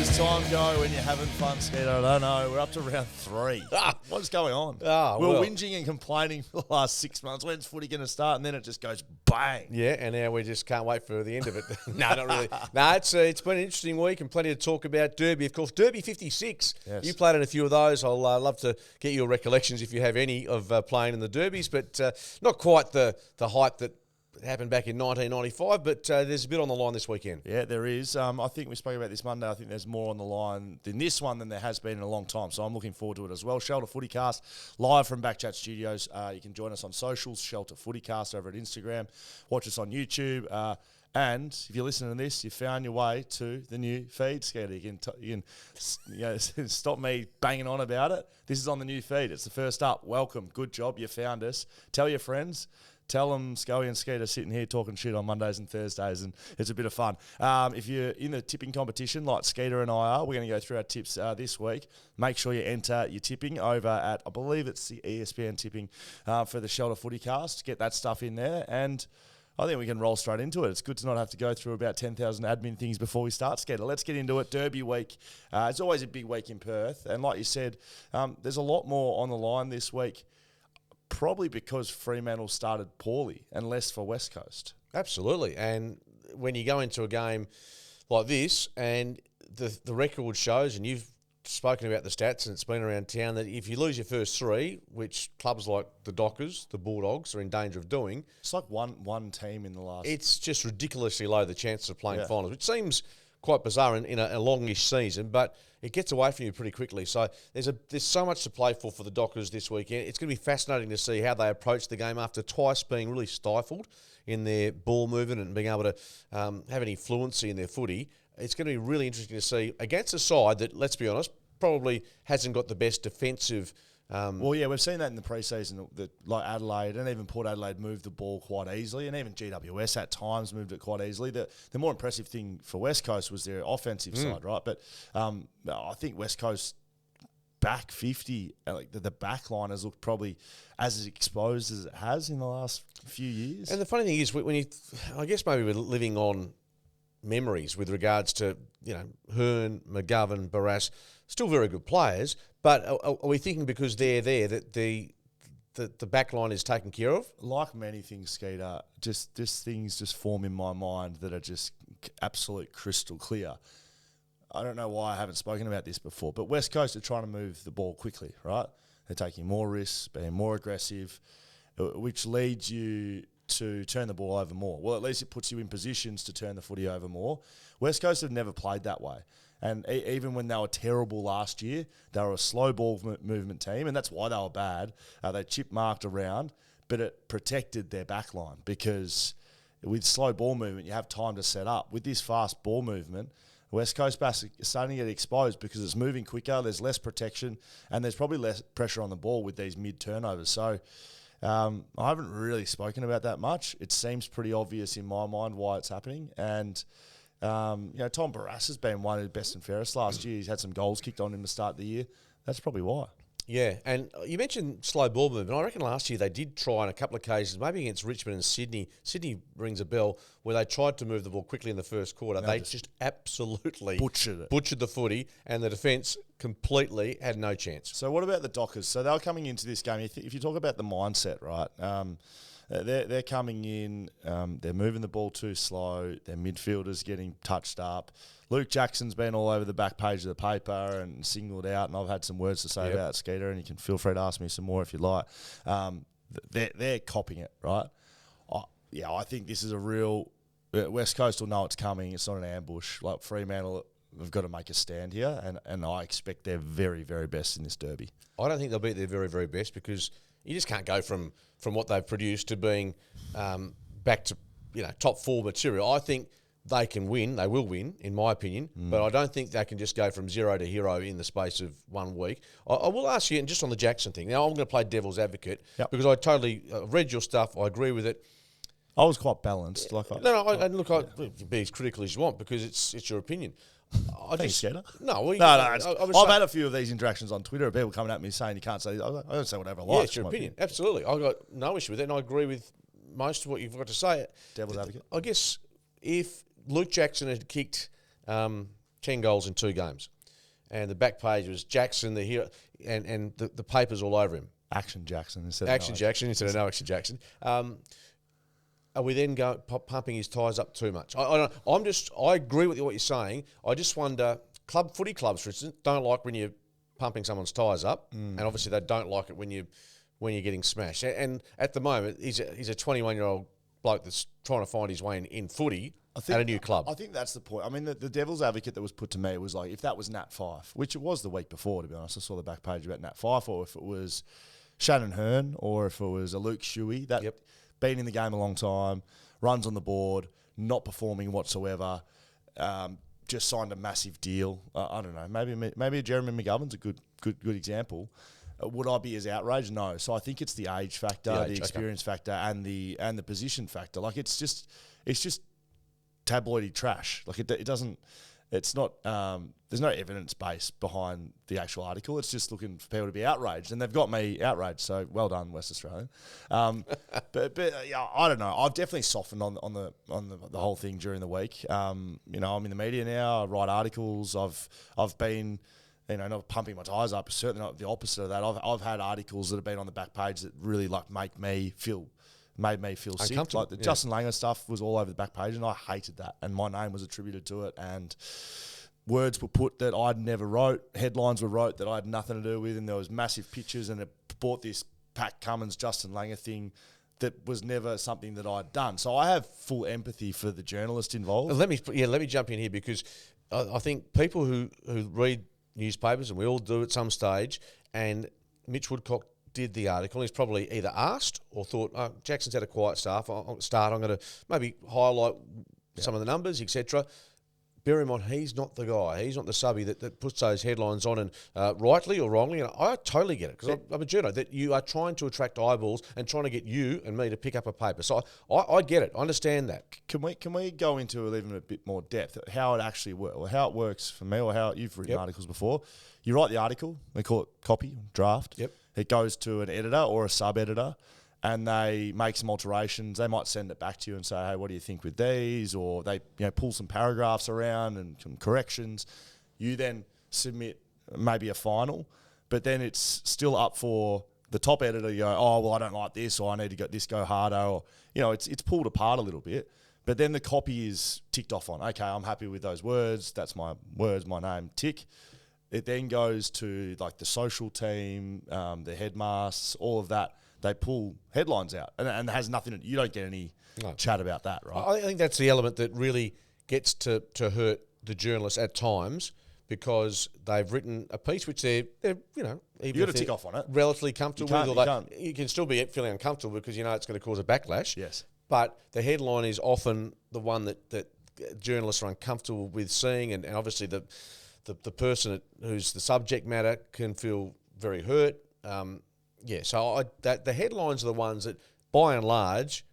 does time go when you're having fun, Skeeter? I don't know. We're up to round 3. What's going on? We were whinging and complaining for the last 6 months. When's footy going to start? And then it just goes bang. Yeah, and now we just can't wait for the end of it. No, not really. No, it's been an interesting week and plenty to talk about. Derby, of course. Derby 56. Yes. You played in a few of those. I'll love to get your recollections if you have any of playing in the derbies, but not quite the hype that happened back in 1995, but there's a bit on the line this weekend. Yeah, there is. I think we spoke about this Monday. I think there's more on the line than this one than there has been in a long time, so I'm looking forward to it as well. Shelter FootyCast, live from BackChat Studios. You can join us on socials, Shelter FootyCast over at Instagram. Watch us on YouTube. And if you're listening to this, you found your way to the new feed, Skeeter. You can stop me banging on about it. This is on the new feed. It's the first up. Welcome. Good job. You found us. Tell your friends. Tell them Scully and Skeeter sitting here talking shit on Mondays and Thursdays, and it's a bit of fun. If you're in the tipping competition like Skeeter and I are, we're going to go through our tips this week. Make sure you enter your tipping over at, I believe it's the ESPN tipping for the Shelter FootyCast. Get that stuff in there, and I think we can roll straight into it. It's good to not have to go through about 10,000 admin things before we start, Skeeter. Let's get into it. Derby week. It's always a big week in Perth, and like you said, there's a lot more on the line this week. Probably because Fremantle started poorly and less for West Coast. Absolutely. And when you go into a game like this and the record shows, and you've spoken about the stats and it's been around town, that if you lose your first 3, which clubs like the Dockers, the Bulldogs are in danger of doing. It's like one team in the last. It's just ridiculously low, the chances of playing finals, which seems quite bizarre in a longish season, but it gets away from you pretty quickly. So there's so much to play for the Dockers this weekend. It's going to be fascinating to see how they approach the game after twice being really stifled in their ball movement and being able to have any fluency in their footy. It's going to be really interesting to see against a side that, let's be honest, probably hasn't got the best defensive. We've seen that in the preseason. Like Adelaide and even Port Adelaide moved the ball quite easily, and even GWS at times moved it quite easily. The more impressive thing for West Coast was their offensive side, right? But I think West Coast back 50, like the back line has looked probably as exposed as it has in the last few years. And the funny thing is, I guess maybe we're living on memories with regards to, Hearn, McGovern, Barras, still very good players, but are we thinking because they're there that the back line is taken care of? Like many things, Skeeter, just things just form in my mind that are just absolute crystal clear. I don't know why I haven't spoken about this before, but West Coast are trying to move the ball quickly, right? They're taking more risks, being more aggressive, which leads you to turn the ball over more. Well, at least it puts you in positions to turn the footy over more. West Coast have never played that way. And even when they were terrible last year, they were a slow ball movement team, and that's why they were bad. They chip-marked around, but it protected their back line because with slow ball movement, you have time to set up. With this fast ball movement, West Coast Bass is starting to get exposed because it's moving quicker, there's less protection, and there's probably less pressure on the ball with these mid-turnovers. So I haven't really spoken about that much. It seems pretty obvious in my mind why it's happening, and Tom Barras has been one of the best and fairest last year. He's had some goals kicked on him to start the year. That's probably why. Yeah, and you mentioned slow ball movement. I reckon last year they did try on a couple of occasions, maybe against Richmond and Sydney. Sydney rings a bell, where they tried to move the ball quickly in the first quarter. They just absolutely butchered the footy, and the defence completely had no chance. So what about the Dockers? So they were coming into this game. If you talk about the mindset, right, they're coming in, they're moving the ball too slow, their midfielders getting touched up. Luke Jackson's been all over the back page of the paper and singled out, and I've had some words to say about Skeeter, and you can feel free to ask me some more if you like. They're copying it, right? I think this is a real... West Coast will know it's coming. It's not an ambush. Like Fremantle have got to make a stand here, and I expect their very, very best in this derby. I don't think they'll beat their very, very best because you just can't go from what they've produced to being back to top 4 material. I think they can win. They will win, in my opinion. But I don't think they can just go from 0 to hero in the space of 1 week. I will ask you, and just on the Jackson thing. Now, I'm going to play devil's advocate because I totally read your stuff. I agree with it. I was quite balanced. Look, be as critical as you want because it's your opinion. Thanks, Skeeter. I've had a few of these interactions on Twitter of people coming at me saying you can't say. I don't say whatever I like. Yeah, it's your opinion. Absolutely. I've got no issue with it, and I agree with most of what you've got to say. Devil's advocate. I guess if Luke Jackson had kicked 10 goals in 2 games. And the back page was Jackson, the hero, and the papers all over him. Action Jackson instead of no Action Jackson. Are we then pumping his tyres up too much? I agree with what you're saying. I just wonder, footy clubs, for instance, don't like when you're pumping someone's tyres up, and obviously they don't like it when you're getting smashed. And at the moment, he's a 21-year-old bloke that's trying to find his way in footy at a new club. I think that's the point. I mean, the devil's advocate that was put to me was like, if that was Nat Fyfe, which it was the week before, to be honest, I saw the back page about Nat Fyfe, or if it was Shannon Hearn, or if it was a Luke Shuey, that been in the game a long time, runs on the board, not performing whatsoever, just signed a massive deal. I don't know. Maybe Jeremy McGovern's a good example. Would I be as outraged? No. So I think it's the age factor, the experience factor, and the position factor. Like it's just tabloidy trash. Like it doesn't. It's not. There's no evidence base behind the actual article. It's just looking for people to be outraged, and they've got me outraged. So well done, West Australian. But yeah, I don't know. I've definitely softened on the whole thing during the week. I'm in the media now. I write articles. I've been, not pumping my tyres up. Certainly not the opposite of that. I've had articles that have been on the back page that really made me feel sick. Like the Justin Langer stuff was all over the back page, and I hated that. And my name was attributed to it, and words were put that I'd never wrote. Headlines were wrote that I had nothing to do with, and there was massive pictures, and it brought this Pat Cummins, Justin Langer thing that was never something that I'd done. So I have full empathy for the journalist involved. Let me jump in here, because I think people who read newspapers, and we all do at some stage, and Mitch Woodcock did the article. He's probably either asked or thought, Jackson's had a quiet start. I'm going to maybe highlight some of the numbers, etc. Bear in mind, he's not the guy. He's not the subby that puts those headlines on, and rightly or wrongly, and I totally get it, because I'm a journo, that you are trying to attract eyeballs and trying to get you and me to pick up a paper. So I get it. I understand that. Can we go into even a bit more depth, how it actually works, or how it works for me, or how you've written articles before? You write the article, they call it copy, draft. Yep. It goes to an editor or a sub-editor, and they make some alterations. They might send it back to you and say, hey, what do you think with these? Or they pull some paragraphs around and some corrections. You then submit maybe a final, but then it's still up for the top editor to go, oh, well, I don't like this, or I need to get this go harder, or, it's pulled apart a little bit. But then the copy is ticked off on, okay, I'm happy with those words. That's my words, my name, tick. It then goes to the social team, the headmasters, all of that. They pull headlines out, and it has nothing. You don't get any chat about that, right? I think that's the element that really gets to hurt the journalists at times, because they've written a piece which they're even you got to tick off on it, relatively comfortable with. You can still be feeling uncomfortable because it's going to cause a backlash. Yes, but the headline is often the one that journalists are uncomfortable with seeing, and obviously the person who's the subject matter can feel very hurt. So the headlines are the ones that, by and large,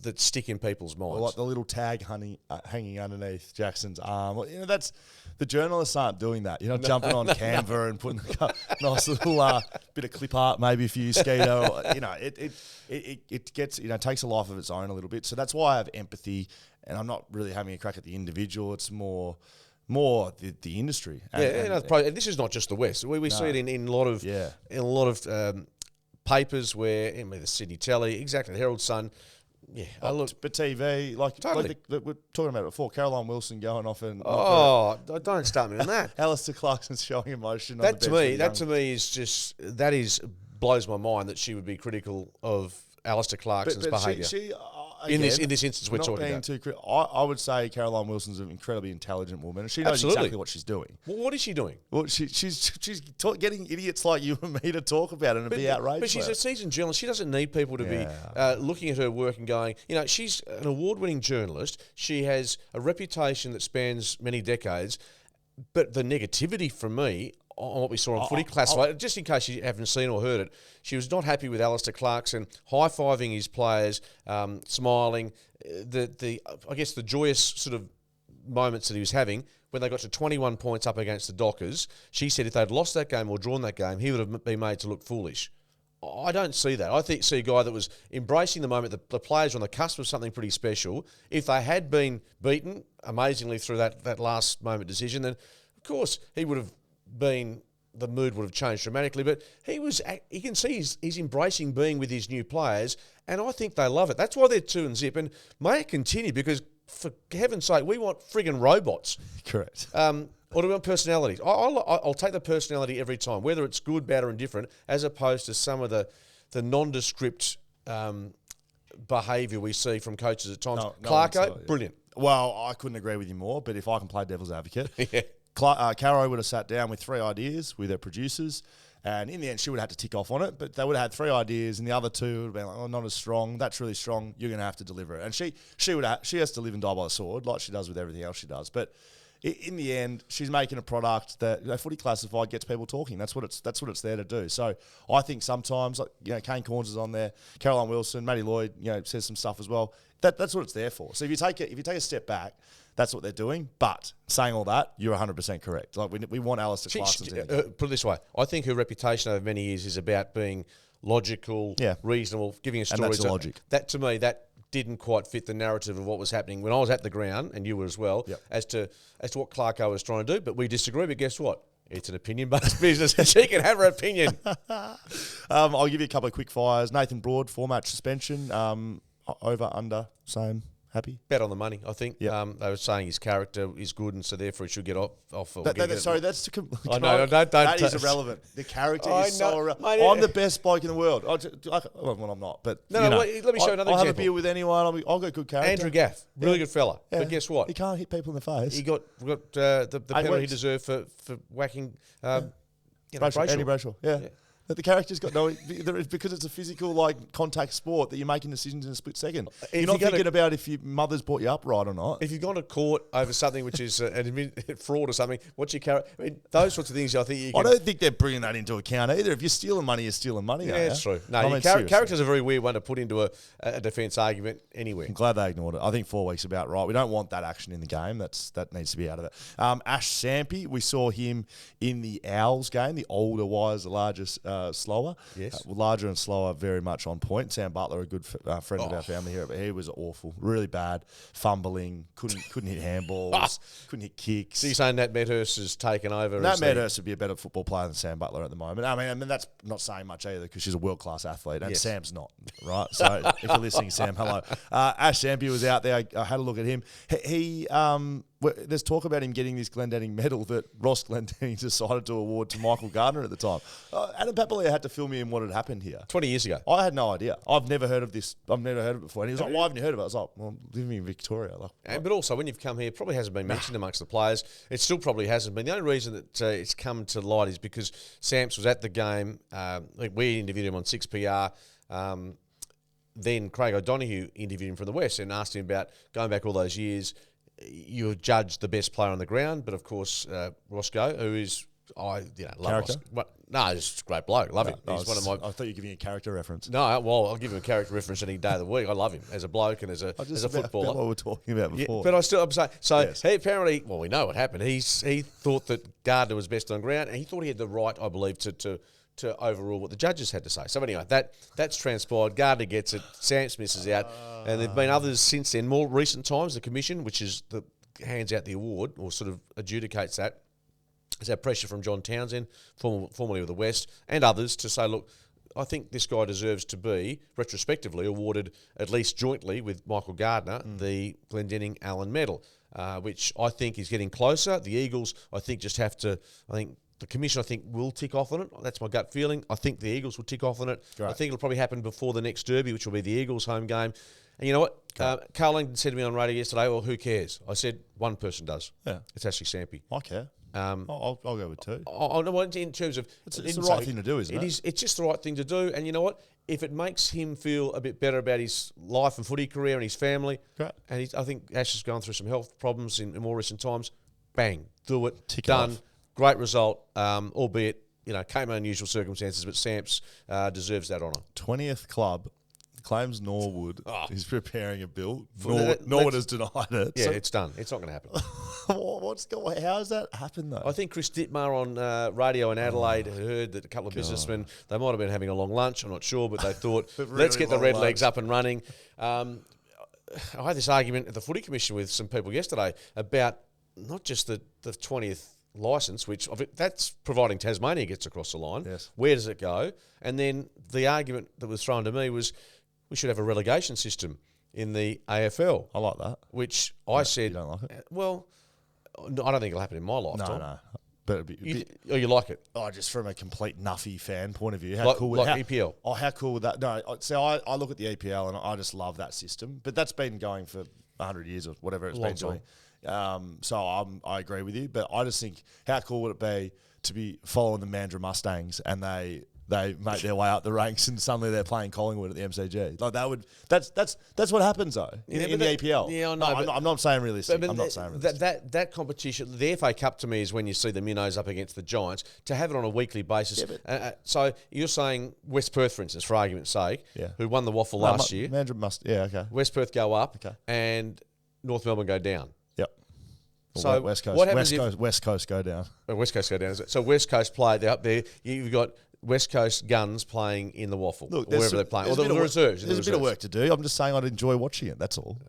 that stick in people's minds. Or like the little tag hanging underneath Jackson's arm. That's the journalists aren't doing that. You're not jumping on Canva and putting a nice little bit of clip art maybe for you, Skeeto. It gets takes a life of its own a little bit. So that's why I have empathy, and I'm not really having a crack at the individual. It's more the industry. And this is not just the West. We see it in a lot of papers where the Sydney Telly, exactly, the Herald Sun. Yeah, but TV, totally. We're talking about it before. Caroline Wilson going off and don't start me on that. Alistair Clarkson's showing emotion. That to me is blows my mind that she would be critical of Alistair Clarkson's behaviour. In this instance, we're talking about. I would say Caroline Wilson's an incredibly intelligent woman, and she knows exactly what she's doing. Well, what is she doing? Well, she's getting idiots like you and me to talk about it and be outraged. But she's a seasoned journalist. She doesn't need people to be looking at her work and going, she's an award-winning journalist. She has a reputation that spans many decades. But the negativity from me on what we saw on Footy Classified, just in case you haven't seen or heard it, she was not happy with Alistair Clarkson high-fiving his players, smiling, the joyous sort of moments that he was having when they got to 21 points up against the Dockers. She said if they'd lost that game or drawn that game, he would have been made to look foolish. I don't see that. I see a guy that was embracing the moment. The players were on the cusp of something pretty special. If they had been beaten amazingly through that last moment decision, then of course he would have been. The mood would have changed dramatically. But you can see he's embracing being with his new players, and I think they love it. That's why they're 2-0, and may it continue because for heaven's sake, we want friggin' robots. Correct. Or do we want personalities? I'll take the personality every time, whether it's good, bad, or indifferent, as opposed to some of the nondescript behaviour we see from coaches at times. Clarko, brilliant. Well, I couldn't agree with you more, but if I can play devil's advocate, Caro would have sat down with 3 ideas with her producers, and in the end, she would have had to tick off on it, but they would have had 3 ideas, and the other 2 would have been like, oh, not as strong. That's really strong. You're going to have to deliver it. And she has to live and die by the sword, like she does with everything else she does. But in the end, she's making a product that Footy Classified gets people talking. That's what it's there to do. So I think sometimes, Kane Corns is on there, Caroline Wilson, Matty Lloyd, says some stuff as well. That's what it's there for. So if you take a step back, that's what they're doing. But saying all that, you're 100% correct. Like we want Alistair Clarkson to put it this way. I think her reputation over many years is about being logical, reasonable, giving a story. And that's the logic. That, to me, that didn't quite fit the narrative of what was happening when I was at the ground, and you were as well, as to what Clarko was trying to do. But we disagree. But guess what? It's an opinion-based business, and she can have her opinion. I'll give you a couple of quick fires. Nathan Broad, 4-match suspension. Over, under, same. Happy? Bet on the money, I think. Yep. They were saying his character is good, and so therefore he should get off. Sorry, that's... That is irrelevant. The character is so irrelevant. I'm the best bloke in the world. Well, I'm not, but... let me show another example. I'll have a beer with anyone. I'll get good character. Andrew Gaff, really good fella. Yeah. But guess what? He can't hit people in the face. He got the penalty he deserved for whacking Brayshaw. Andy Brayshaw, yeah. That the character's got because it's a physical contact sport that you're making decisions in a split second. You're not thinking about if your mother's brought you up right or not. If you've gone to court over something which is fraud or something, what's your character? I mean, those sorts of things. I think I don't think they're bringing that into account either. If you're stealing money, you're stealing money. Yeah, that's true. No, character's a very weird one to put into a defence argument anywhere. I'm glad they ignored it. I think 4 weeks about right. We don't want that action in the game. That needs to be out of it. Ash Sampi, we saw him in the Owls game. The older wise, the largest, slower. Yes. Larger and slower, very much on point. Sam Butler, a good friend of our family here, but he was awful, really bad, fumbling, couldn't hit handballs, couldn't hit kicks. So you're saying Nat Medhurst has taken over? Nat Medhurst would be a better football player than Sam Butler at the moment. I mean that's not saying much either because she's a world-class athlete, and Sam's not, right? So if you're listening, Sam, hello. Ash Sampi was out there. I had a look at him. There's talk about him getting this Glendenning medal that Ross Glendenning decided to award to Michael Gardner at the time. Adam Papalia had to fill me in what had happened here. 20 years ago. I had no idea. I've never heard of this. I've never heard of it before. And he was like, why haven't you heard of it? I was like, well, living in Victoria. But also, when you've come here, it probably hasn't been mentioned amongst the players. It still probably hasn't been. The only reason that it's come to light is because Samps was at the game. We interviewed him on 6PR. Then Craig O'Donoghue interviewed him from the West and asked him about going back all those years. You judged the best player on the ground, but of course Roscoe, who is love character. He's a great bloke. Love him. He's one of my. I thought you were giving a character reference. No, well, I'll give him a character reference any day of the week. I love him as a bloke and as a footballer. What we were talking about before. But I'm saying. So yes. He apparently, well, we know what happened. He thought that Gardner was best on ground, and he thought he had the right, I believe, to overrule what the judges had to say. So anyway, that's transpired. Gardner gets it. Samps misses out. And there have been others since then. More recent times, the commission, which is hands out the award or sort of adjudicates that, has had pressure from John Townsend, formerly of the West, and others to say, look, I think this guy deserves to be retrospectively awarded, at least jointly with Michael Gardner, the Glendenning Allen Medal, which I think is getting closer. The Eagles, I think, just have to, the Commission, will tick off on it. That's my gut feeling. I think the Eagles will tick off on it. Great. I think it'll probably happen before the next Derby, which will be the Eagles' home game. And you know what? Carl Langdon said to me on radio yesterday, well, who cares? I said, one person does. Yeah. It's Ashley Sampi. I care. I'll go with 2. In terms of... It's the right thing to do, isn't it? It's just the right thing to do. And you know what? If it makes him feel a bit better about his life and footy career and his family, great. And I think Ash has gone through some health problems in more recent times, bang, do it, tick done. Off. Great result, albeit, came in unusual circumstances, but Samps deserves that honour. 20th club claims Norwood is preparing a bill. Norwood has denied it. Yeah, it's done. It's not going to happen. How has that happened though? I think Chris Dittmar on radio in Adelaide heard that a couple of businessmen, they might have been having a long lunch, I'm not sure, but they thought, let's get the Red Legs up and running. I had this argument at the Footy Commission with some people yesterday about not just the 20th licence, which that's providing Tasmania gets across the line. Yes. Where does it go? And then the argument that was thrown to me was we should have a relegation system in the AFL. I like that. Which I said, you don't like it? Well, no, I don't think it'll happen in my lifetime. No. But you like it? Oh, just from a complete nuffy fan point of view. Like EPL? Oh, how cool would that? No, so I look at the EPL and I just love that system. But that's been going for 100 years or whatever it's been doing. So I agree with you. But I just think, how cool would it be to be following the Mandurah Mustangs and they make their way up the ranks and suddenly they're playing Collingwood at the MCG. Like that's what happens though in the EPL. Yeah, I know. I'm not saying realistic. I'm not saying realistic. That competition, the FA Cup to me is when you see the Minnows up against the Giants. To have it on a weekly basis. Yeah, so you're saying West Perth, for instance, for argument's sake, who won the waffle last year. Okay. West Perth go up and North Melbourne go down. Yep. So West Coast, what happens West Coast go down. West Coast go down. So West Coast play, they're up there. You've got West Coast Guns playing in the waffle, or wherever they're playing, or the reserves. There's a bit of work to do. I'm just saying I'd enjoy watching it. That's all.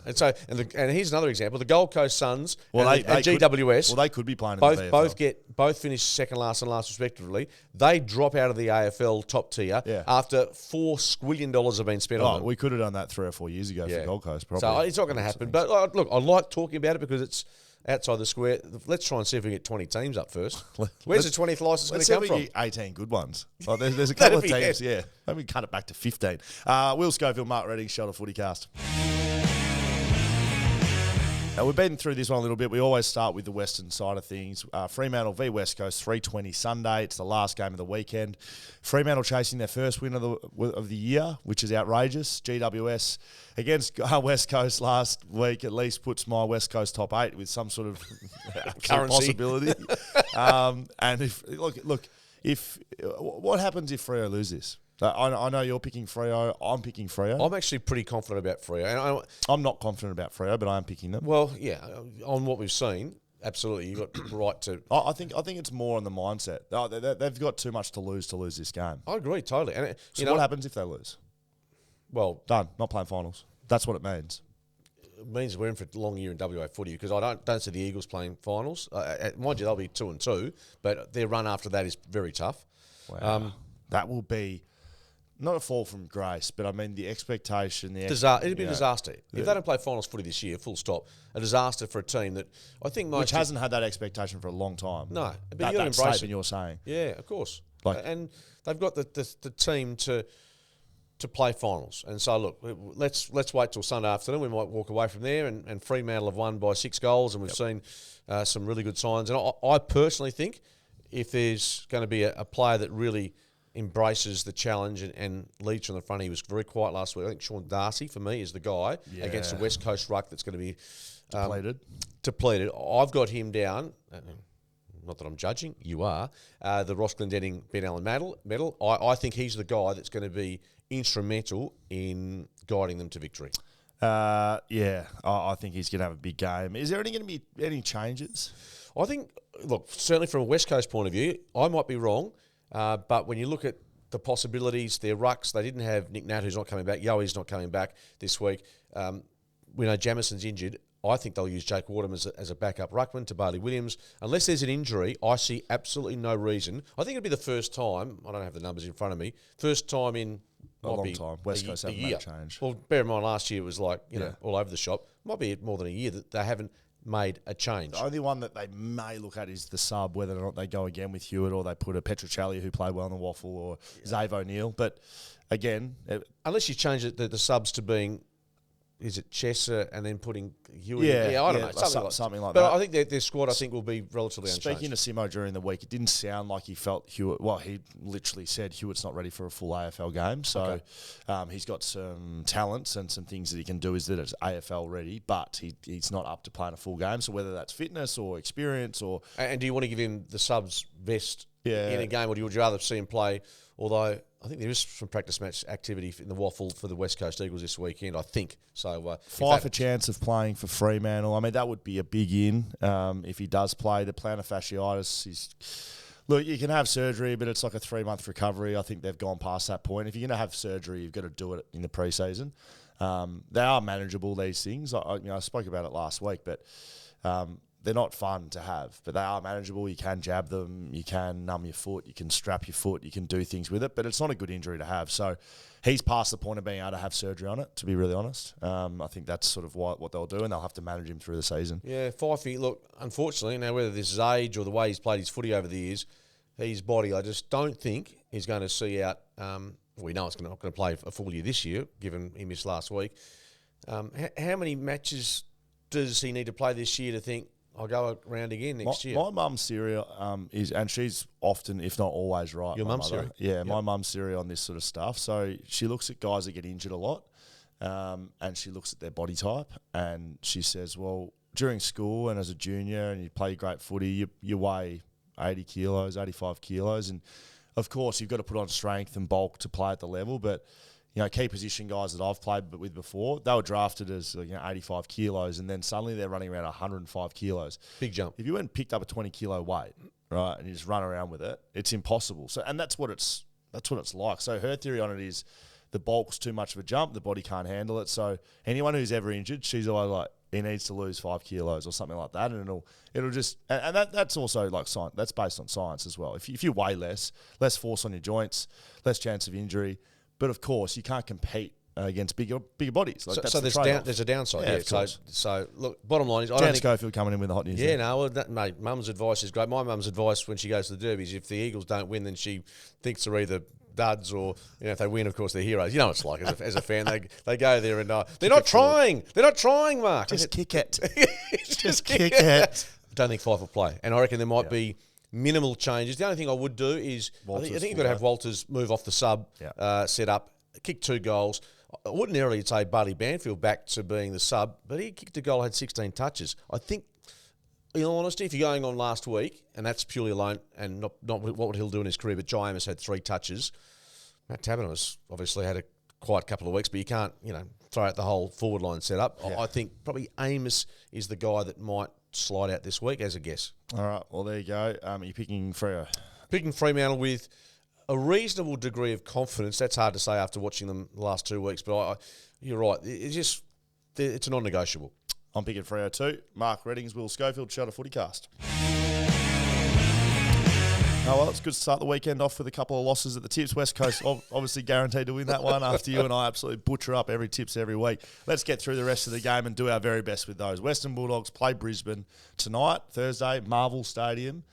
And so, and here's another example: the Gold Coast Suns and GWS. They could be playing in the VFL. Both finish second last and last respectively. They drop out of the AFL top tier after $4 squillion have been spent on them. We could have done that 3 or 4 years ago for Gold Coast. Probably. So it's not going to happen. But look, I like talking about it because it's outside the square. Let's try and see if we can get 20 teams up first. Where's the 20th licence going to come from? 18 good ones. There's a couple of teams, Maybe cut it back to 15. Will Schofield, Mark Redding, Shelter FootyCast. We've been through this one a little bit. We always start with the western side of things. Fremantle v West Coast, 3:20 Sunday. It's the last game of the weekend. Fremantle chasing their first win of the year, which is outrageous. GWS against West Coast last week at least puts my West Coast top 8 with some sort of possibility. And if what happens if Freo lose this? I know you're picking Freo. I'm picking Freo. I'm actually pretty confident about Freo. And I'm not confident about Freo, but I am picking them. Well, yeah, on what we've seen, absolutely, you've got the right to. I think it's more on the mindset. They've got too much to lose this game. I agree totally. And what happens if they lose? Well, done. Not playing finals. That's what it means. It means we're in for a long year in WA footy because I don't see the Eagles playing finals. Mind you, they'll be 2-2, but their run after that is very tough. Wow. That will be. Not a fall from grace, but I mean the expectation. It'd be a disaster. If they don't play finals footy this year, full stop. A disaster for a team that I think which hasn't had that expectation for a long time. No, but that you got to embrace it. You're saying, yeah, of course. And they've got the team to play finals. And so look, let's wait till Sunday afternoon. We might walk away from there. And Fremantle have won by 6 goals, and we've seen some really good signs. And I personally think if there's going to be a player that really embraces the challenge and leads from the front. He was very quiet last week. I think Sean Darcy, for me, is the guy against the West Coast ruck that's going to be depleted. I've got him down. Not that I'm judging. You are. The Ross Glendenning Ben Allen medal. I think he's the guy that's going to be instrumental in guiding them to victory. I think he's going to have a big game. Is there going to be any changes? I think, look, certainly from a West Coast point of view, I might be wrong. But when you look at the possibilities, their rucks, they didn't have Nick Nat, who's not coming back. Yoey's not coming back this week. We know Jamison's injured. I think they'll use Jake Wardham as a backup ruckman to Bailey Williams. Unless there's an injury, I see absolutely no reason. I think it'll be the first time, I don't have the numbers in front of me, first time in a long time. West Coast haven't made a change. Well, bear in mind, last year it was like, all over the shop. Might be more than a year that they haven't made a change. The only one that they may look at is the sub, whether or not they go again with Hewitt or they put a Petrocelli who played well in the waffle or Zave O'Neill. But again... unless you change the subs to being... Is it Chesser and then putting Hewitt? Yeah, I don't know. Something like that. But I think their squad, will be relatively unchanged. Speaking to Simo during the week, it didn't sound like he felt Hewitt... Well, he literally said Hewitt's not ready for a full AFL game. So he's got some talents and some things that he can do is that it's AFL ready, but he's not up to playing a full game. So whether that's fitness or experience or... And do you want to give him the subs vest in a game, or would you rather see him play... Although I think there is some practice match activity in the Waffle for the West Coast Eagles this weekend, I think. So Fife a chance of playing for Fremantle. I mean, that would be a big in if he does play. The plantar fasciitis, look, you can have surgery, but it's like a 3-month recovery. I think they've gone past that point. If you're going to have surgery, you've got to do it in the preseason. They are manageable, these things. I spoke about it last week, but they're not fun to have, but they are manageable. You can jab them, you can numb your foot, you can strap your foot, you can do things with it, but it's not a good injury to have. So he's past the point of being able to have surgery on it, to be really honest. I think that's sort of what they'll do, and they'll have to manage him through the season. Yeah, Fifey, look, unfortunately, now whether this is age or the way he's played his footy over the years, his body, I just don't think he's going to see out. We know it's not going to play a full year this year, given he missed last week. How many matches does he need to play this year to think, I'll go around again next year? My mum's Syria is, and she's often, if not always, right. Your mum's Syria? Yeah, yep. My mum's Syria on this sort of stuff. So she looks at guys that get injured a lot, and she looks at their body type, and she says, well, during school and as a junior, and you play great footy, you weigh 80 kilos, 85 kilos, and of course you've got to put on strength and bulk to play at the level, but key position guys that I've played with before, they were drafted as 85 kilos, and then suddenly they're running around 105 kilos. Big jump. If you went and picked up a 20 kilo weight, right, and you just run around with it, it's impossible. So, and that's what it's like. So her theory on it is the bulk's too much of a jump, the body can't handle it. So anyone who's ever injured, she's always like, he needs to lose 5 kilos or something like that, and it'll just, and that's also like science. That's based on science as well. If you weigh less force on your joints, less chance of injury. But of course, you can't compete against bigger bodies. Like so there's a downside. Yeah. So look, bottom line is, I don't think Schofield coming in with the hot news. Yeah, no, mate. Mum's advice is great. My mum's advice when she goes to the derbies, if the Eagles don't win, then she thinks they're either duds or if they win, of course, they're heroes. You know what it's like as a fan. They go there and they're not trying. They're not trying, Mark. Just kick it. Just kick it. I don't think Fife will play, and I reckon there might be minimal changes. The only thing I would do is I think you've got to have Walters move off the sub, set up, kick 2 goals. I wouldn't necessarily say Buddy Banfield back to being the sub, but he kicked a goal, had 16 touches. I think, in all honesty, if you're going on last week, and that's purely alone, and not what he'll do in his career, but Jai Amos had 3 touches. Matt Taberner has obviously had a quiet couple of weeks, but you can't, throw out the whole forward line set up. Yeah. I think probably Amos is the guy that might slide out this week as a guess. All right, well, there you go. You're picking Freo. Picking Fremantle with a reasonable degree of confidence. That's hard to say after watching them the last 2 weeks, but you're right. It's a non-negotiable. I'm picking Freo too. Mark Reddings, Will Schofield, Shelter FootyCast. Oh, well, it's good to start the weekend off with a couple of losses at the tips. West Coast obviously guaranteed to win that one after you and I absolutely butcher up every tips every week. Let's get through the rest of the game and do our very best with those. Western Bulldogs play Brisbane tonight, Thursday, Marvel Stadium.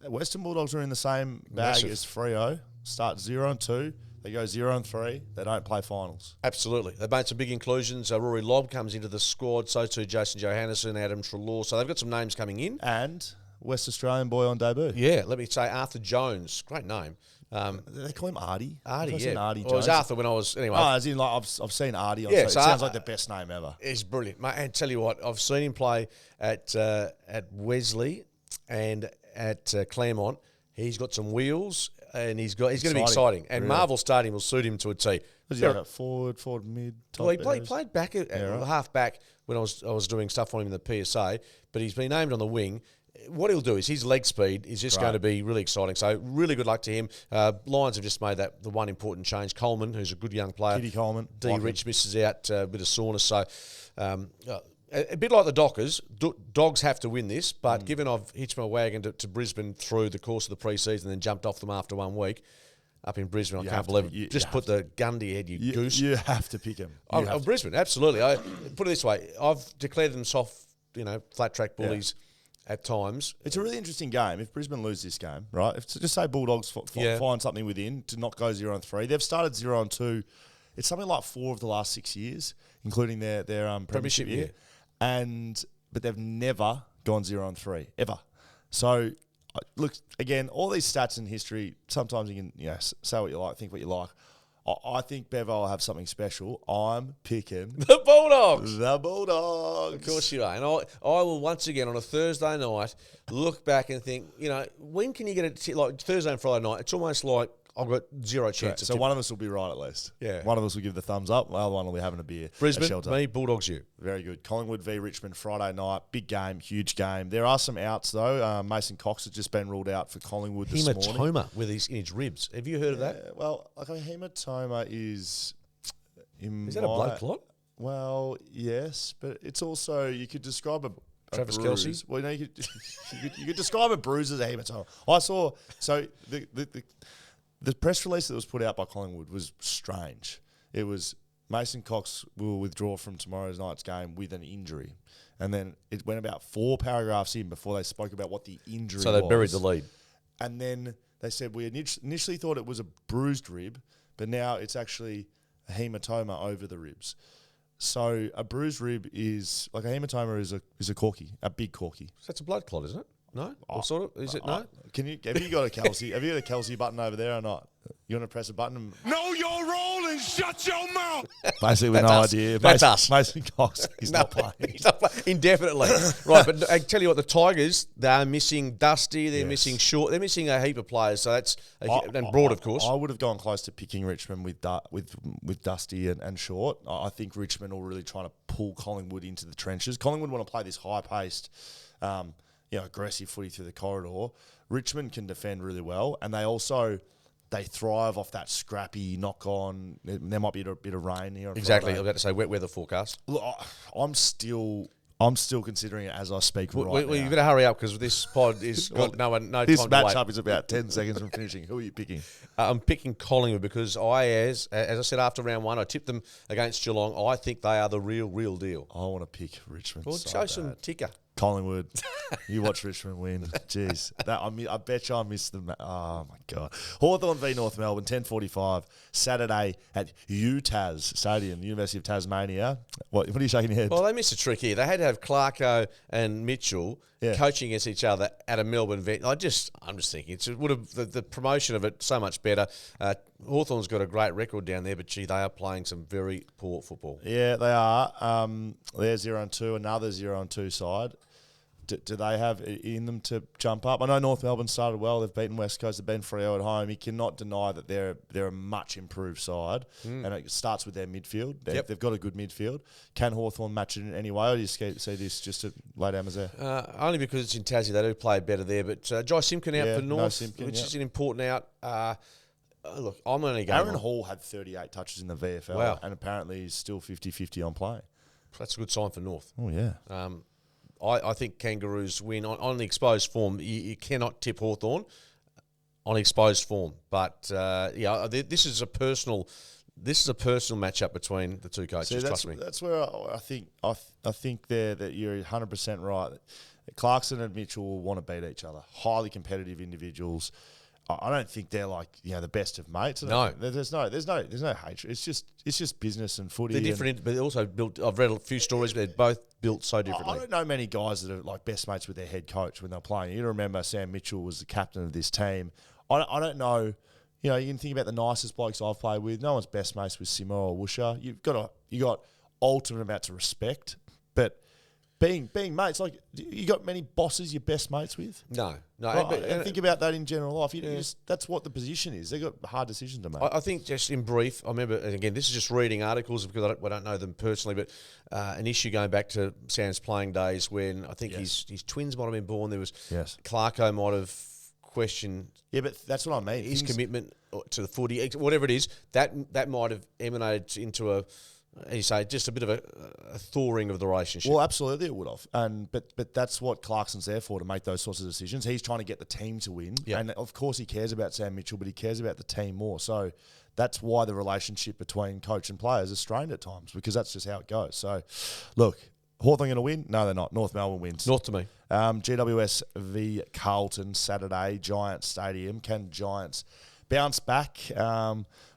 Western Bulldogs are in the same bag as Freo. Start 0-2. They go 0-3. They don't play finals. Absolutely. They've made some big inclusions. Rory Lobb comes into the squad. So too Jason Johannesson, Adam Treloar. So they've got some names coming in. And West Australian boy on debut. Yeah, let me say Arthur Jones. Great name. They call him Artie. Artie, yeah. Artie Jones. It was Arthur when I was, anyway. Oh, as in, like, I've seen Artie on. Yeah, so it sounds like the best name ever. It's brilliant. Mate, and tell you what, I've seen him play at Wesley and at Claremont. He's got some wheels, and he's going to be exciting. And really? Marvel Stadium will suit him to a T. Was he like a forward, mid, top? Well, he played back at half back when I was doing stuff on him in the PSA, but he's been named on the wing. What he'll do is his leg speed is just going to be really exciting. So really good luck to him. Lions have just made the one important change. Coleman, who's a good young player. Kitty Coleman. D. Rich misses out, a bit of soreness. So a bit like the Dockers, Dogs have to win this, but given I've hitched my wagon to Brisbane through the course of the pre-season and then jumped off them after 1 week, up in Brisbane, I can't believe it. Just put the gun to your head, you goose. You have to pick him. Brisbane, absolutely. Put it this way, I've declared them soft, flat track bullies at times. It's a really interesting game. If Brisbane lose this game, right? If just say Bulldogs find something within to not go 0-3. They've started 0-2. It's something like 4 of the last 6 years, including their premiership year. But they've never gone 0-3 ever. So look, again, all these stats in history. Sometimes you can say what you like, think what you like. I think Bevo will have something special. I'm picking the Bulldogs. The Bulldogs. Of course you are. And I will once again on a Thursday night look back and think, when can you get like Thursday and Friday night? It's almost like I've got zero chance. So one of us will be right at least. Yeah. One of us will give the thumbs up. The other one will be having a beer. Brisbane, me, Bulldogs, you. Very good. Collingwood v Richmond Friday night. Big game, huge game. There are some outs though. Mason Cox has just been ruled out for Collingwood this morning. Hematoma in his ribs. Have you heard of that? Well, like a hematoma is. Is that a blood clot? Well, yes, but it's also you could describe a Travis bruise. Kelce? Well, you could describe a bruise as a hematoma. I saw the press release that was put out by Collingwood was strange. It was Mason Cox will withdraw from tomorrow's night's game with an injury. And then it went about 4 paragraphs in before they spoke about what the injury was. So they buried the lead. And then they said, we initially thought it was a bruised rib, but now it's actually a hematoma over the ribs. So a bruised rib is, like a hematoma is a corky, a big corky. So that's a blood clot, isn't it? No? Or sort of? Is it no? Have you got a Kelsey? Have you got a Kelsey button over there or not? You want to press a button? Know your role and shut your mouth. Basically, with no idea. That's us. Mason Cox, he's not playing. He's not playing indefinitely. Right, but I tell you what, the Tigers, they're missing Dusty, they're missing Short, they're missing a heap of players. So that's and Broad, of course. I would have gone close to picking Richmond with Dusty and Short. I think Richmond will really trying to pull Collingwood into the trenches. Collingwood want to play this high-paced, aggressive footy through the corridor. Richmond can defend really well, and they thrive off that scrappy knock-on. There might be a bit of rain here. Exactly. Friday. I was about to say wet weather forecast. Look, I'm still considering it as I speak now. You better hurry up because this pod is got no This time to wait. matchup is about 10 seconds from finishing. Who are you picking? I'm picking Collingwood because as I said after round 1, I tipped them against Geelong. I think they are the real deal. I want to pick Richmond. Well, show some ticker. Collingwood. You watch Richmond win. Jeez. I bet you I missed them. Oh, my God. Hawthorn v North Melbourne, 10:45, Saturday at UTAS Stadium, University of Tasmania. What are you shaking your head? Well, they missed a trick here. They had to have Clarko and Mitchell coaching against each other at a Melbourne event. I'm just thinking it would have the promotion of it so much better. Hawthorn's got a great record down there, but gee, they are playing some very poor football. Yeah, they are. They're 0-2, another 0-2 side. Do they have it in them to jump up? I know North Melbourne started well. They've beaten West Coast. They've beaten Freo at home. You cannot deny that they're a much improved side, and it starts with their midfield. They've got a good midfield. Can Hawthorn match it in any way, or do you see this just to lay down as there? Only because it's in Tassie. They do play better there. But Jai Simpkin out for North, which is an important out. Look, I'm only going. Aaron Hall had 38 touches in the VFL, and apparently he's still 50-50 on play. That's a good sign for North. Oh, yeah. I think Kangaroos win on the exposed form. You cannot tip Hawthorn on exposed form, but this is a personal matchup between the two coaches. Trust me. That's where I think that you're 100% right. Clarkson and Mitchell will want to beat each other. Highly competitive individuals. I don't think they're like the best of mates. No, there's no hatred. It's just business and footy. They're different, but they're also built. I've read a few stories, but they're both built so differently. I don't know many guys that are like best mates with their head coach when they're playing. You remember Sam Mitchell was the captain of this team. I don't know. You can think about the nicest blokes I've played with. No one's best mates with Simo or Woosha. You got ultimate amounts of respect, but being mates, like you got many bosses you're best mates with? No. Right, think about that in general life. That's what the position is. They've got hard decisions to make. I think just in brief, I remember, and again, this is just reading articles because I don't know them personally, but an issue going back to Sam's playing days when I think his twins might have been born. There was Clarko might have questioned. Yeah, but that's what I mean. His commitment to the footy, whatever it is, that might have emanated into as you say, just a bit of a thawing of the relationship. Well, absolutely it would have. But that's what Clarkson's there for, to make those sorts of decisions. He's trying to get the team to win. Yep. And, of course, he cares about Sam Mitchell, but he cares about the team more. So that's why the relationship between coach and players is strained at times, because that's just how it goes. So, look, Hawthorn going to win? No, they're not. North Melbourne wins. North to me. GWS v Carlton, Saturday, Giants Stadium. Can Giants bounce back?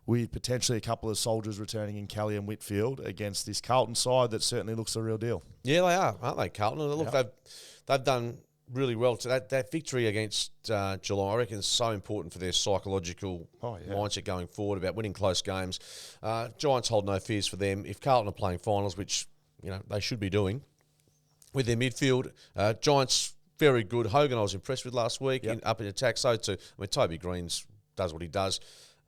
With potentially a couple of soldiers returning in Kelly and Whitfield against this Carlton side that certainly looks the real deal. Yeah, they are, aren't they, Carlton? Look, they've done really well. So that victory against Geelong, I reckon, is so important for their psychological mindset going forward about winning close games. Giants hold no fears for them. If Carlton are playing finals, which they should be doing, with their midfield, Giants very good. Hogan I was impressed with last week up in attack. So too. I mean, Toby Green's does what he does.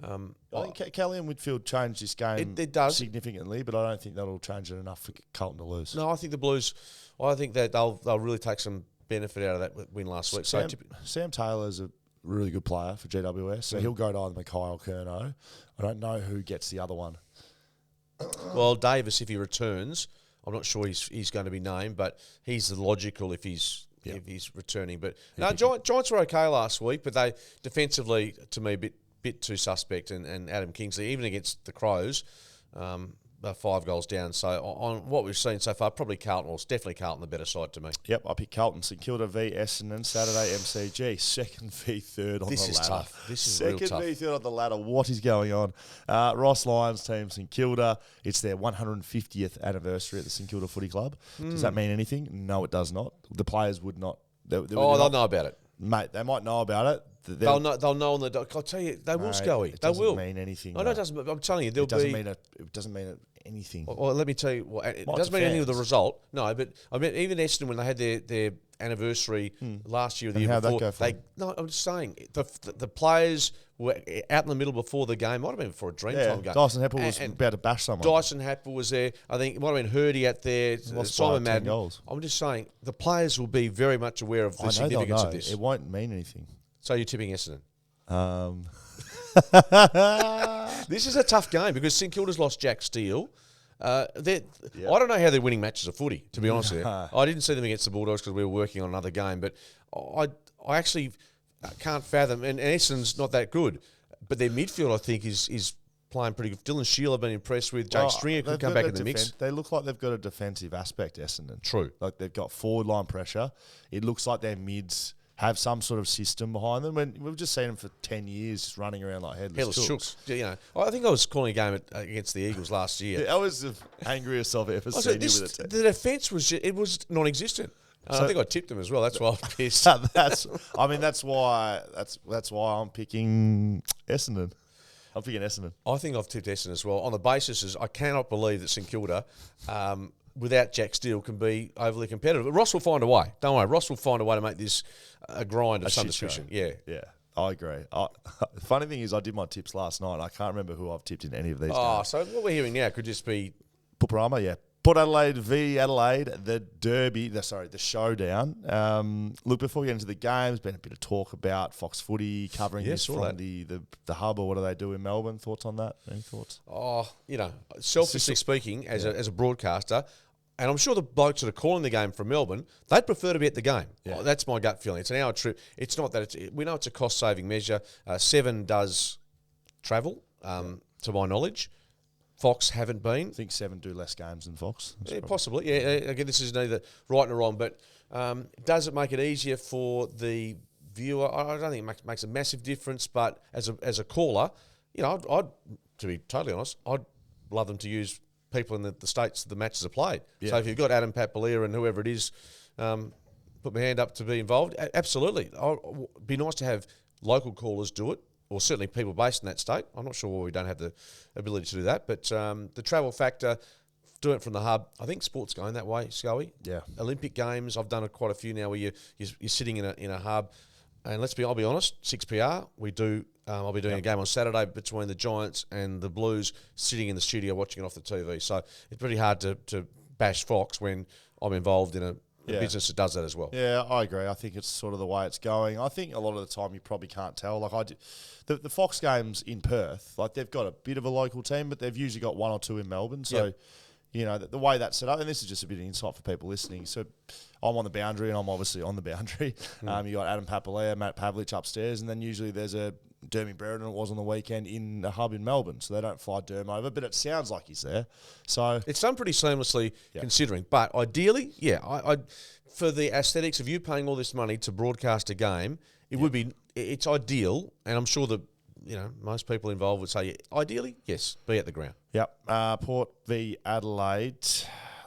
I think Kelly and Whitfield changed this game it does. significantly, but I don't think that'll change it enough for Carlton to lose. No, I think the Blues, I think that they'll really take some benefit out of that win last week. Sam Taylor's a really good player for GWS, so he'll go to either Mackay or Curnow. I don't know who gets the other one. Well, Davis, if he returns, I'm not sure he's going to be named, but he's the logical if he's returning. But no, Giants were okay last week, but they defensively, to me, a bit too suspect. And Adam Kingsley, even against the Crows, they're 5 goals down. So on what we've seen so far, probably Carlton, or it's definitely Carlton, the better side to me. Yep, I picked Carlton. St Kilda v Essendon, Saturday MCG. Second v third on the ladder. This is tough. This is Second real tough. v third on the ladder. What is going on? Ross Lyons team, St Kilda. It's their 150th anniversary at the St Kilda Footy Club. Does that mean anything? No, it does not. The players would not. They'll know about it. Mate, they might know about it. They'll know on the. I'll tell you, they will, Scully. They will. It doesn't mean anything. No, it doesn't. I'm telling you, it doesn't mean anything. Well, let me tell you, it doesn't mean anything with the result. No, but I mean, even Essendon, when they had their anniversary last year or the year before, I'm just saying the players were out in the middle before the game. Might have been before a Dreamtime game. Dyson Heppel was about to bash someone. Dyson Heppel was there. I think it might have been Hurdy out there. Simon Madden. Goals. I'm just saying the players will be very much aware of the significance of this. It won't mean anything. So you're tipping Essendon? This is a tough game because St Kilda's lost Jack Steele. I don't know how they're winning matches of footy, to be honest with you. I didn't see them against the Bulldogs because we were working on another game, but I actually can't fathom, and Essendon's not that good, but their midfield, I think, is playing pretty good. Dylan Shield I've been impressed with. Jake Stringer could come back in the mix. They look like they've got a defensive aspect, Essendon. True. Like they've got forward line pressure. It looks like their mids have some sort of system behind them. When we've just seen them for 10 years just running around like headless chooks. You know, I think I was calling a game against the Eagles last year. That was the angriest I've ever seen you with it. The defence was non-existent. I think I tipped them as well. That's why I'm pissed. that's why I'm picking Essendon. I'm picking Essendon. I think I've tipped Essendon as well on the basis I cannot believe that St Kilda, without Jack Steele, can be overly competitive. But Ross will find a way. Don't worry. Ross will find a way to make this a grind of some description. Yeah. I agree. The funny thing is I did my tips last night. I can't remember who I've tipped in any of these games. So what we're hearing now could just be... Puparama, yeah. Port Adelaide v Adelaide, the derby, the showdown. Look, before we get into the game, there's been a bit of talk about Fox Footy covering this from the hub, or what do they do in Melbourne? Thoughts on that? Any thoughts? Selfishly speaking, as a broadcaster, and I'm sure the blokes that are calling the game from Melbourne, they'd prefer to be at the game. Yeah. That's my gut feeling. It's an hour trip. It's not that we know it's a cost-saving measure. Seven does travel, to my knowledge. Fox haven't been. I think Seven do less games than Fox. Possibly. Yeah. Again, this is neither right nor wrong, but does it make it easier for the viewer? I don't think it makes a massive difference, but as a caller, I'd to be totally honest, I'd love them to use people in the states the matches are played. Yeah. So if you've got Adam Papalia and whoever it is, put my hand up to be involved. Absolutely. It'd be nice to have local callers do it, or certainly people based in that state. I'm not sure why we don't have the ability to do that. But the travel factor, doing it from the hub, I think sport's going that way, Scully. Yeah. Olympic Games, I've done quite a few now where you're sitting in a hub. And I'll be honest, 6PR, we do. I'll be doing a game on Saturday between the Giants and the Blues, sitting in the studio watching it off the TV. So it's pretty hard to bash Fox when I'm involved in a business that does that as well. Yeah, I agree. I think it's sort of the way it's going. I think a lot of the time you probably can't tell. Like the Fox games in Perth, like they've got a bit of a local team, but they've usually got one or two in Melbourne. So, the way that's set up, and this is just a bit of insight for people listening. So I'm on the boundary, and I'm obviously on the boundary. You got Adam Papalea, Matt Pavlich upstairs, and then usually there's a Dermy Brereton, it was on the weekend, in a hub in Melbourne. So they don't fly Derm over, but it sounds like he's there. So it's done pretty seamlessly considering. But ideally, I for the aesthetics of you paying all this money to broadcast a game, it's ideal, and I'm sure that most people involved would say, ideally, yes, be at the ground. Yep. Port v Adelaide.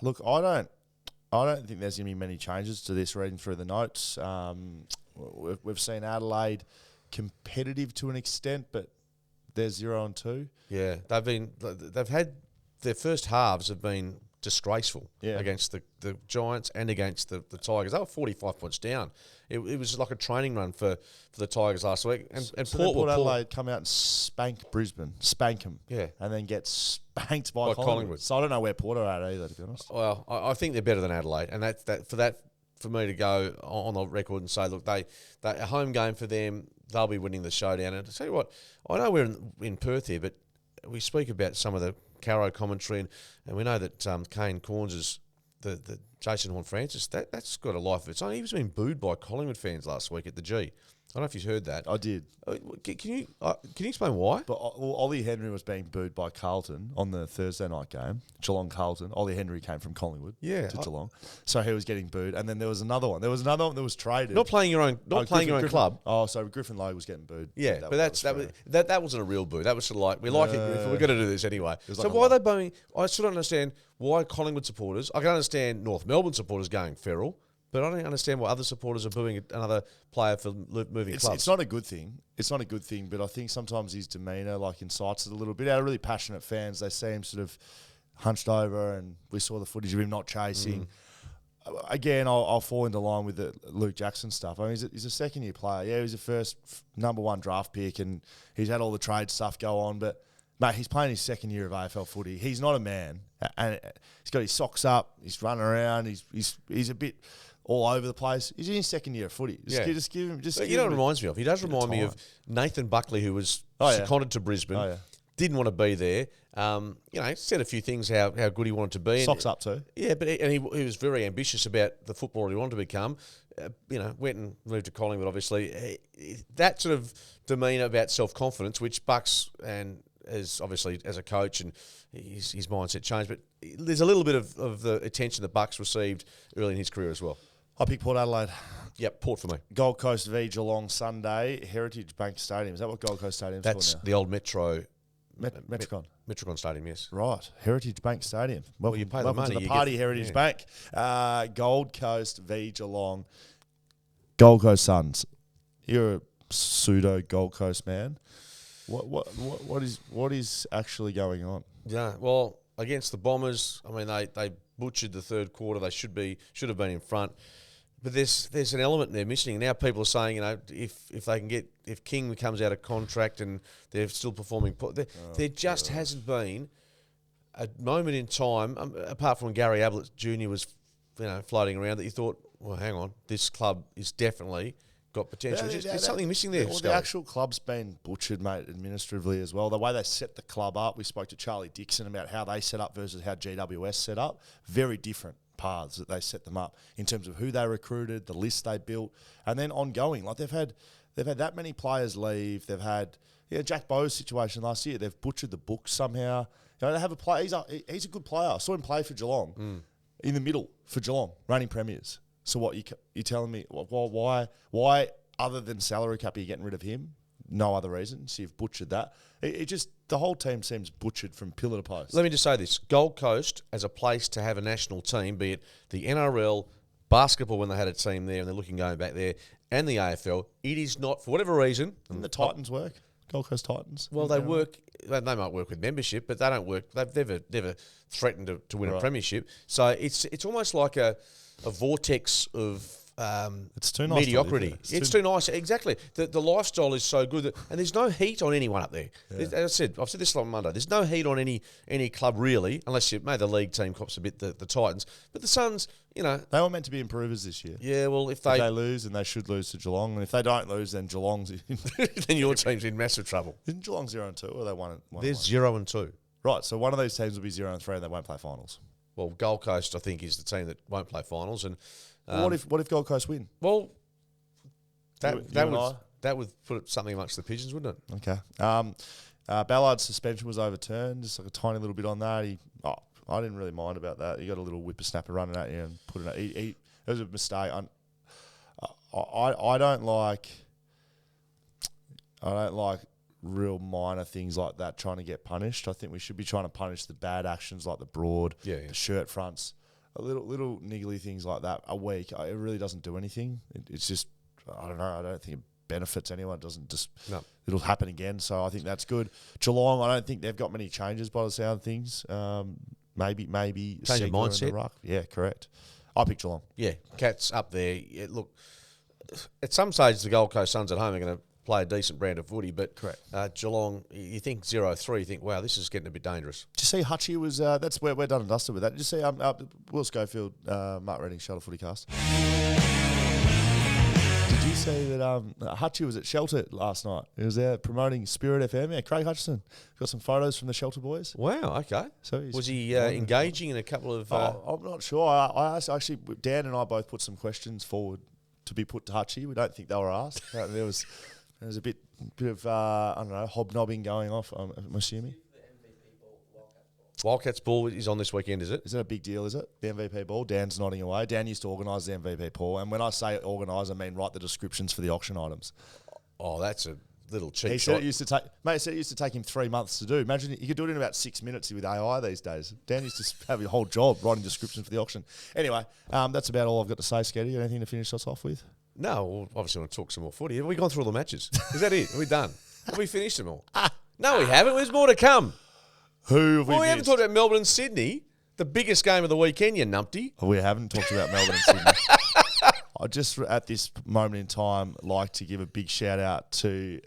Look, I don't think there's going to be many changes to this. Reading through the notes, we've seen Adelaide competitive to an extent, but they're 0-2. Yeah, they've had their first halves have been disgraceful against the Giants and against the Tigers. They were 45 points down. It was like a training run for the Tigers last week. And so Port Adelaide come out and spank Brisbane, spank them, and then get spanked by Collingwood. So I don't know where Port are at either, to be honest. Well, I think they're better than Adelaide, and for me to go on the record and say, look, they a home game for them, they'll be winning the showdown. And to tell you what, I know we're in Perth here, but we speak about some of the Caro commentary, and we know that Kane Corns is the Jason Horne-Francis. That's got a life of its own. He was being booed by Collingwood fans last week at the G. I don't know if you've heard that. I did. Can you explain why? But Ollie Henry was being booed by Carlton on the Thursday night game, Geelong Carlton. Ollie Henry came from Collingwood to Geelong, so he was getting booed. And then there was another one. There was another one that was traded. Not playing your own club. Oh, so Griffin Logue was getting booed. Yeah, that wasn't a real boo. That was sort of like, we like it, Griffin. We're going to do this anyway. So why are they booing? I still don't understand why Collingwood supporters. I can understand North Melbourne supporters going feral. But I don't understand why other supporters are booing another player for moving clubs. It's not a good thing. It's not a good thing, but I think sometimes his demeanour incites it a little bit. Our really passionate fans, they see him sort of hunched over, and we saw the footage of him not chasing. Again, I'll fall into line with the Luke Jackson stuff. I mean, he's a second-year player. Yeah, he was the first number one draft pick, and he's had all the trade stuff go on, but mate, he's playing his second year of AFL footy. He's not a man, and he's got his socks up. He's running around. He's a bit all over the place. He's in his second year of footy. Just give him. You know what it reminds me of? He does remind me of Nathan Buckley, who was seconded to Brisbane. Didn't want to be there. Said a few things how good he wanted to be. Socks up too. Yeah, but he was very ambitious about the footballer he wanted to become. Went and moved to Collingwood. Obviously, that sort of demeanour about self-confidence, which Bucks and as obviously as a coach and his mindset changed. But there's a little bit of the attention that Bucks received early in his career as well. I pick Port Adelaide. Yep, Port for me. Gold Coast v Geelong Sunday, Heritage Bank Stadium. Is that what Gold Coast Stadium's called now? That's the old Metro. Metricon. Metricon Stadium, yes. Right, Heritage Bank Stadium. Well, you pay the money. To the party, Heritage Bank. Gold Coast v Geelong. Gold Coast Suns. You're a pseudo Gold Coast man. What is actually going on? Yeah, well, against the Bombers, I mean they butchered the third quarter. They should have been in front. But there's an element they're missing. Now people are saying, if they can if King comes out of contract and they're still performing, there just hasn't been a moment in time, apart from when Gary Ablett Jr. was, floating around, that you thought, well, hang on, this club is definitely got potential. There's something missing there. Well, the actual club's been butchered, mate, administratively as well. The way they set the club up, we spoke to Charlie Dixon about how they set up versus how GWS set up. Very different paths that they set them up in terms of who they recruited, the list they built, and then ongoing. Like they've had that many players leave. They've had Jack Bowe's situation last year. They've butchered the books somehow. They have a player. He's a good player. I saw him play for Geelong in the middle for Geelong, reigning premiers. So what you telling me? Why other than salary cap are you getting rid of him? No other reason. So you've butchered that. It just the whole team seems butchered from pillar to post. Let me just say this: Gold Coast as a place to have a national team, be it the NRL, basketball when they had a team there and they're looking going back there, and the AFL. It is not, for whatever reason. And the Titans work. Gold Coast Titans. Well, they work. They might work with membership, but they don't work. They've never threatened to win a premiership. So it's almost like a vortex of it's too nice mediocrity. It's too nice. Exactly. The lifestyle is so good and there's no heat on anyone up there. Yeah. As I've said this on Monday. There's no heat on any club really, unless maybe the league team cops a bit the Titans. But the Suns, they were meant to be improvers this year. Yeah, well, if they lose, and they should lose to Geelong, and if they don't lose, then Geelong's in. Then your team's in massive trouble. Isn't Geelong 0-2, or they won? They're 0-2. Right, so one of those teams will be 0-3, and they won't play finals. Well, Gold Coast, I think, is the team that won't play finals, and. What if Gold Coast win? Well, that would put something amongst the pigeons, wouldn't it? Okay. Ballard's suspension was overturned. Just like a tiny little bit on that. I didn't really mind about that. He got a little whippersnapper running at you and put it. It was a mistake. I don't like real minor things like that trying to get punished. I think we should be trying to punish the bad actions like the broad, the shirt fronts. Little niggly things like that a week, it really doesn't do anything. It's just, I don't know, I don't think it benefits anyone. It doesn't just, it'll happen again. So I think that's good. Geelong, I don't think they've got many changes by the sound of things. maybe Change of Segler in mindset. the ruck. Yeah, correct. I pick Geelong. Yeah, Cats up there. Yeah, look, at some stage the Gold Coast Suns at home are going to play a decent brand of footy, but Correct. Geelong, you think 0-3, you think, wow, this is getting a bit dangerous. Did you see Hutchie was? That's where we're done and dusted with that. Did you see Will Schofield, Mark Redding, Shelter FootyCast? Did you see that Hutchie was at Shelter last night? He was there promoting Spirit FM. Yeah, Craig Hutchison got some photos from the Shelter boys. Wow, okay. So Was he engaging in a couple of... I'm not sure. I asked, actually, Dan and I both put some questions forward to be put to Hutchie. We don't think they were asked. There was a bit of I don't know, hobnobbing going off. I'm assuming. Wildcats ball is on this weekend, is it? Is that a big deal, is it? The MVP ball? Dan's nodding away. Dan used to organise the MVP ball. And when I say organise, I mean write the descriptions for the auction items. Oh, that's a little cheap He shot. said it used to take, mate, he said it used to take him 3 months to do. Imagine you could do it in about 6 minutes with AI these days. Dan used to have a whole job writing descriptions for the auction. Anyway, that's about all I've got to say, Sketty. Anything to finish us off with? No, we'll obviously want to talk some more footy. Have we gone through all the matches? Is that it? Are we done? Have we finished them all? No, we haven't. There's more to come. Who have we We haven't missed? talked about Melbourne and Sydney, the biggest game of the weekend, you numpty. We haven't talked about Melbourne and Sydney. I just, at this moment in time, like to give a big shout out to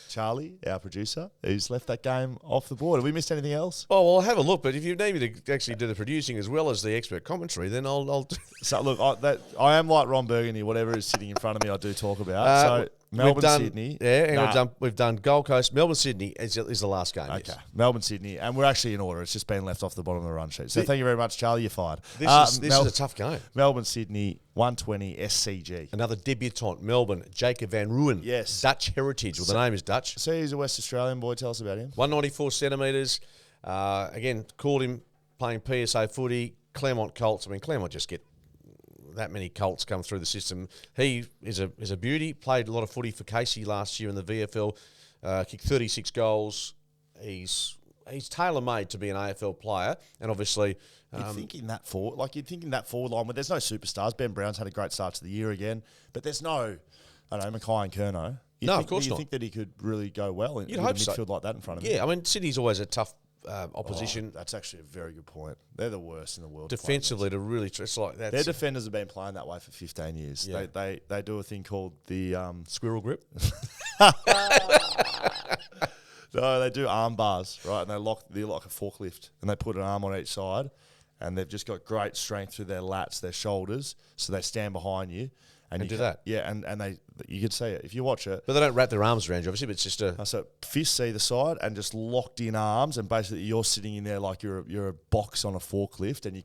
Charlie, our producer, who's left that game off the board. Have we missed anything else? Oh, well, I'll have a look, but if you need me to actually do the producing as well as the expert commentary, then I'll do So, look, I am like Ron Burgundy. Whatever is sitting in front of me, I do talk about. So, Melbourne, Sydney. Yeah, and we've done Gold Coast. Melbourne, Sydney is the last game. Okay, Yes. Melbourne, Sydney, and we're actually in order. It's just been left off the bottom of the run sheet. So thank you very much, Charlie. You're fired. This is a tough game. Melbourne, Sydney, 120 SCG. Another debutant, Melbourne, Jacob Van Ruin. Yes. Dutch heritage. Well, the name is Dutch. So he's a West Australian boy. Tell us about him. 194 centimetres. Again, called him playing PSA footy. Claremont Colts. I mean, Claremont just get that many Colts come through the system. He is a beauty. Played a lot of footy for Casey last year in the VFL. Kicked 36 goals. He's tailor-made to be an AFL player, and obviously You'd think in that forward line where there's no superstars. Ben Brown's had a great start to the year again, but there's no, I don't know, Mackay and Kerno. Of course you not. think that he could really go well with a hope midfield so. like that in front of him? Yeah, I mean, Sydney's always a tough opposition. That's actually a very good point. They're the worst in the world. Defensively, to really, it's like that. Their defenders have been playing that way for 15 years. Yeah. They do a thing called the Squirrel grip. No, they do arm bars, right? And they're like a forklift, and they put an arm on each side, and they've just got great strength through their lats, their shoulders, so they stand behind you. And you do can- that. Yeah, and you can see it. If you watch it, But they don't wrap their arms around you, obviously, but it's just a... so fists either side and just locked in arms, and basically you're sitting in there like you're a box on a forklift, and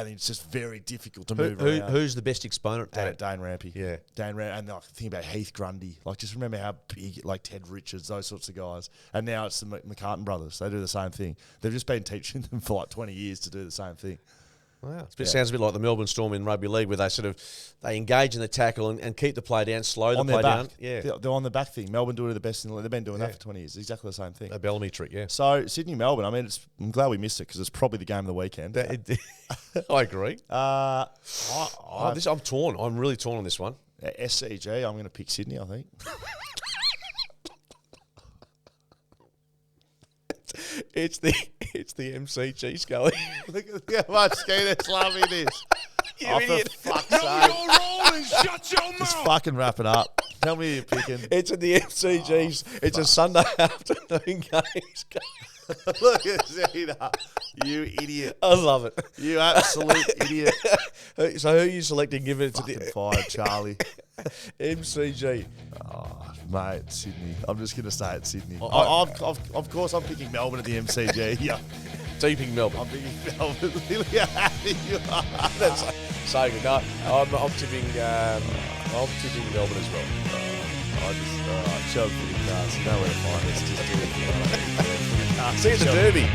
it's just very difficult to move around. Who's the best exponent to that? Dane Rampy. Yeah. Dane Rampy. And think about Heath Grundy. Like, just remember how big, like Ted Richards, those sorts of guys. And now it's the McCartan brothers. They do the same thing. They've just been teaching them for like 20 years to do the same thing. Wow. It sounds a bit like the Melbourne Storm in rugby league, where they engage in the tackle and keep the play down, slow the On play their back. down. Yeah. They're on the back thing. Melbourne do it the best in the league. They've been doing that for 20 years. Exactly the same thing. A Bellamy trick, yeah. So, Sydney-Melbourne, I mean, I'm glad we missed it because it's probably the game of the weekend. I agree. I'm torn. I'm really torn on this one. SCG, I'm going to pick Sydney, I think. It's the MCG, Scully. Look at how much Skeeter's loving this. You For idiot. fuck's Know sake. your role and shut your Just mouth. fucking wrap it up. Tell me who you're picking. It's at the MCGs. It's a Sunday afternoon game. Look at Zeta. You idiot. I love it. You absolute idiot. So who are you selecting? Give it to Fucking the fired, Charlie. MCG. Oh, mate, Sydney. I'm just going to say it's Sydney. Oh, Of course, I'm picking Melbourne at the MCG. Yeah, Deeping Melbourne. I'm picking Melbourne. Look how happy you are. That's so good. No, I'm tipping Melbourne as well. I just, show FootyCast. You know where to find us. Just do it. See you at the Derby.